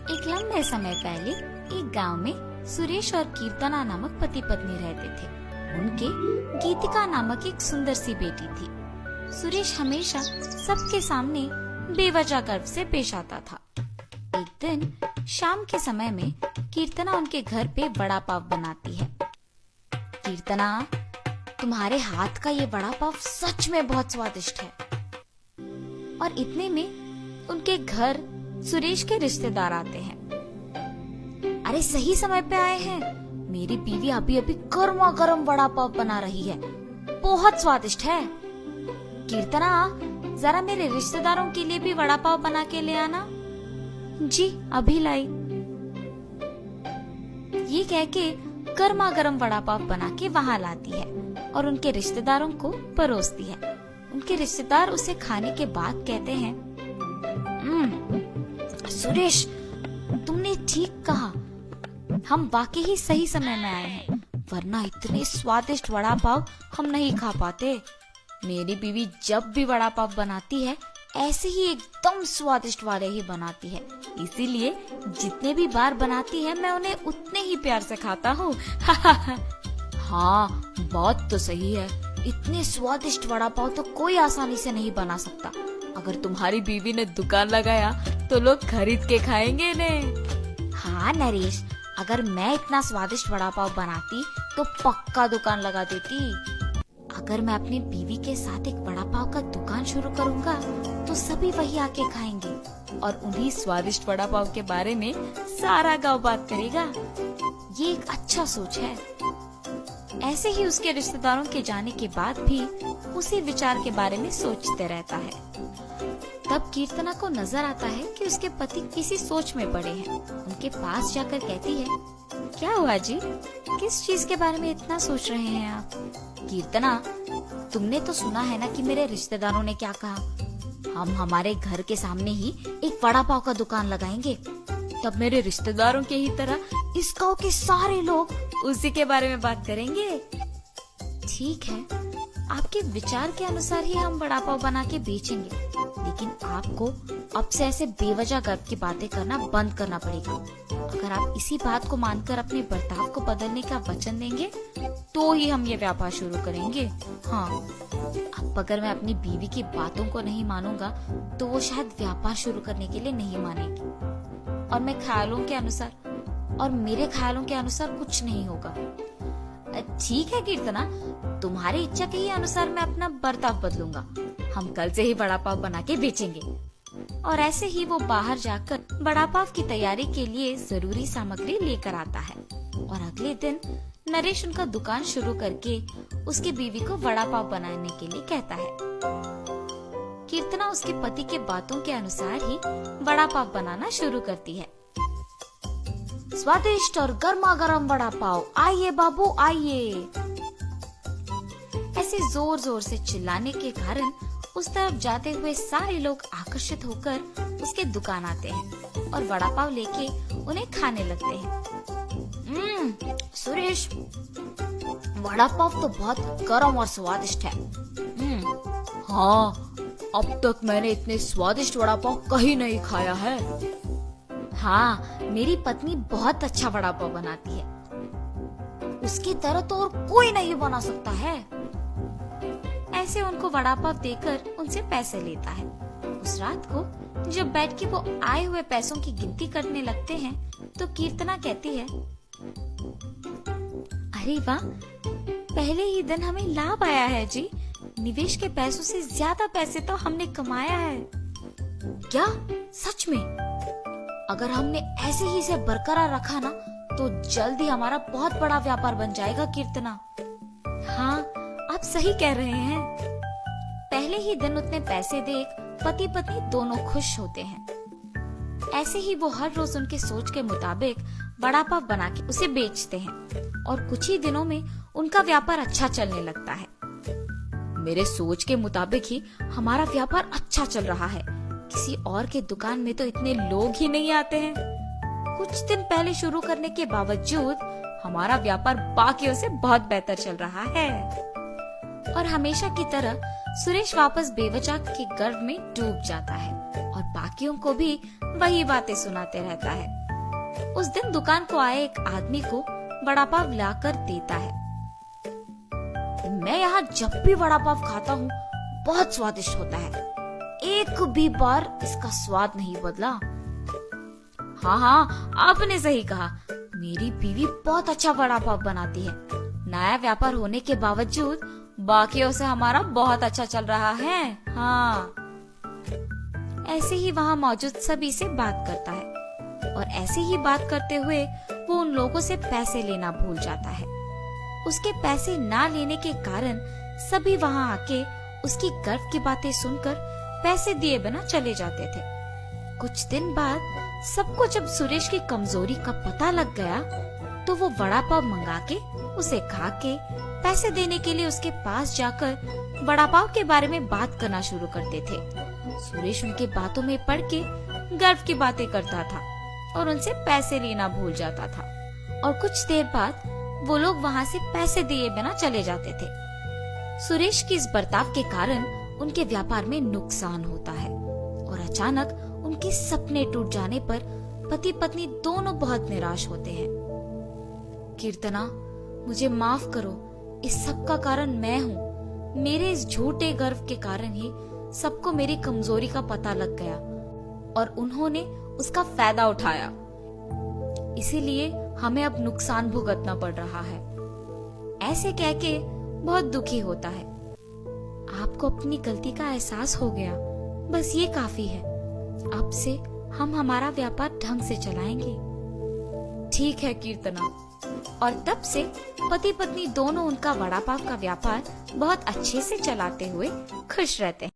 एक लंबे समय पहले एक गांव में सुरेश और कीर्तना नामक पति पत्नी रहते थे। उनके गीतिका नामक एक सुंदर सी बेटी थी। सुरेश हमेशा सबके सामने बेवजह गर्व से पेश आता था। एक दिन शाम के समय में कीर्तना उनके घर पे वड़ा पाव बनाती है। कीर्तना, तुम्हारे हाथ का ये वड़ा पाव सच में बहुत स्वादिष्ट है। और इतने में उनके घर सुरेश के रिश्तेदार आते हैं। अरे सही समय पे आए हैं, मेरी बीवी अभी अभी गर्मा गर्म वड़ा पाव बना रही है, बहुत स्वादिष्ट है। कीर्तना, जरा मेरे रिश्तेदारों के लिए भी वड़ा पाव बना के ले आना। जी अभी लाई। ये कह के गर्मा गर्म वड़ा पाव बना के वहाँ लाती है और उनके रिश्तेदारों को परोसती है। उनके रिश्तेदार उसे खाने के बाद कहते हैं, सुरेश, तुमने ठीक कहा, हम वाकई ही सही समय में आए हैं, वरना इतने स्वादिष्ट वड़ा पाव हम नहीं खा पाते। मेरी बीवी जब भी वड़ा पाव बनाती है ऐसे ही एकदम स्वादिष्ट वाले ही बनाती है, इसीलिए जितने भी बार बनाती है मैं उन्हें उतने ही प्यार से खाता हूँ। हाँ, बात तो सही है, इतने स्वादिष्ट वड़ा पाव तो कोई आसानी से नहीं बना सकता। अगर तुम्हारी बीवी ने दुकान लगाया तो लोग खरीद के खाएंगे ने। हाँ नरेश, अगर मैं इतना स्वादिष्ट वड़ा पाव बनाती तो पक्का दुकान लगा देती। अगर मैं अपनी बीवी के साथ एक वड़ा पाव का दुकान शुरू करूँगा तो सभी वही आके खाएंगे और उन्हीं स्वादिष्ट वड़ा पाव के बारे में सारा गांव बात करेगा। ये एक अच्छा सोच है। ऐसे ही उसके रिश्तेदारों के जाने के बाद भी उसी विचार के बारे में सोचते रहता है। तब कीर्तना को नजर आता है कि उसके पति किसी सोच में पड़े हैं। उनके पास जाकर कहती है, क्या हुआ जी, किस चीज के बारे में इतना सोच रहे हैं आप? कीर्तना, तुमने तो सुना है ना कि मेरे रिश्तेदारों ने क्या कहा, हम हमारे घर के सामने ही एक वड़ा पाव का दुकान लगाएंगे। तब मेरे रिश्तेदारों के ही तरह इस गांव के सारे लोग उसी के बारे में बात करेंगे। ठीक है, आपके विचार के अनुसार ही हम वड़ा पाव बना के बेचेंगे, लेकिन आपको अब से ऐसे बेवजह गर्व की बातें करना बंद करना पड़ेगा। अगर आप इसी बात को मानकर अपने बर्ताव को बदलने का वचन देंगे तो ही हम ये व्यापार शुरू करेंगे। हाँ, अब अगर मैं अपनी बीवी की बातों को नहीं मानूंगा तो वो शायद व्यापार शुरू करने के लिए नहीं मानेगी और मेरे ख्यालों के अनुसार कुछ नहीं होगा। ठीक है कीर्तना, तुम्हारी इच्छा के ही अनुसार मैं अपना बर्ताव बदलूंगा। हम कल से ही वड़ा पाव बना के बेचेंगे। और ऐसे ही वो बाहर जाकर वड़ा पाव की तैयारी के लिए जरूरी सामग्री लेकर आता है और अगले दिन नरेश उनका दुकान शुरू करके उसकी बीवी को वड़ा पाव बनाने के लिए कहता है। कीर्तना उसके पति के बातों के अनुसार ही वड़ा पाव बनाना शुरू करती है। स्वादिष्ट और गर्मा गर्म वड़ा पाव, आइए बाबू आइए। ऐसे जोर जोर से चिल्लाने के कारण उस तरफ जाते हुए सारे लोग आकर्षित होकर उसके दुकान आते हैं और वड़ा पाव लेके उन्हें खाने लगते हैं। सुरेश, वड़ा पाव तो बहुत गर्म और स्वादिष्ट है। हाँ, अब तक मैंने इतने स्वादिष्ट वड़ा पाव कहीं नहीं खाया है। हाँ, मेरी पत्नी बहुत अच्छा वड़ा पाव बनाती है, उसकी तरह तो और कोई नहीं बना सकता है। ऐसे उनको वड़ा पाव देकर उनसे पैसे लेता है। उस रात को जब बैठ के वो आए हुए पैसों की गिनती करने लगते हैं तो कीर्तना कहती है, अरे वाह, पहले ही दिन हमें लाभ आया है जी। निवेश के पैसों से ज्यादा पैसे तो हमने कमाया है। क्या सच में? अगर हमने ऐसे ही इसे बरकरार रखा ना तो जल्द ही हमारा बहुत बड़ा व्यापार बन जाएगा कीर्तना। हाँ, आप सही कह रहे हैं। पहले ही दिन उतने पैसे देख पति पत्नी दोनों खुश होते हैं। ऐसे ही वो हर रोज उनके सोच के मुताबिक वड़ा पाव बना के उसे बेचते हैं और कुछ ही दिनों में उनका व्यापार अच्छा चलने लगता है। मेरे सोच के मुताबिक ही हमारा व्यापार अच्छा चल रहा है, किसी और के दुकान में तो इतने लोग ही नहीं आते हैं। कुछ दिन पहले शुरू करने के बावजूद हमारा व्यापार बाकियों से बहुत बेहतर चल रहा है। और हमेशा की तरह सुरेश वापस बेवजह के गर्व में डूब जाता है और बाकियों को भी वही बातें सुनाते रहता है। उस दिन दुकान को आए एक आदमी को वड़ा पाव लाकर देता है। मैं यहाँ जब भी वड़ा पाव खाता हूँ बहुत स्वादिष्ट होता है, एक भी बार इसका स्वाद नहीं बदला। हाँ हाँ, आपने सही कहा, मेरी बीवी बहुत अच्छा वड़ा पाव बनाती है। नया व्यापार होने के बावजूद बाकियों से हमारा बहुत अच्छा चल रहा है। हाँ। ऐसे ही वहाँ मौजूद सभी से बात करता है और ऐसे ही बात करते हुए वो उन लोगों से पैसे लेना भूल जाता है। उसके पैसे ना लेने के कारण सभी वहाँ आके उसकी गर्व की बातें सुनकर पैसे दिए बिना चले जाते थे। कुछ दिन बाद सबको जब सुरेश की कमजोरी का पता लग गया तो वो वड़ा पाव मंगा के उसे खा के पैसे देने के लिए उसके पास जाकर वड़ा पाव के बारे में बात करना शुरू करते थे। सुरेश उनके बातों में पड़ के गर्व की बातें करता था और उनसे पैसे लेना भूल जाता था और कुछ देर बाद वो लोग वहाँ से पैसे दिए बिना चले जाते थे। सुरेश के इस बर्ताव के कारण उनके व्यापार में नुकसान होता है और अचानक उनके सपने टूट जाने पर पति पत्नी दोनों बहुत निराश होते हैं। कीर्तना, मुझे माफ करो, इस सब का कारण मैं हूँ। मेरे इस झूठे गर्व के कारण ही सबको मेरी कमजोरी का पता लग गया और उन्होंने उसका फायदा उठाया। इसीलिए हमें अब नुकसान भुगतना पड़ रहा है। ऐसे कह के बहुत दुखी होता है। आपको अपनी गलती का एहसास हो गया, बस ये काफी है। अब से हम हमारा व्यापार ढंग से चलाएंगे। ठीक है कीर्तना। और तब से पति पत्नी दोनों उनका वड़ा पाव का व्यापार बहुत अच्छे से चलाते हुए खुश रहते हैं।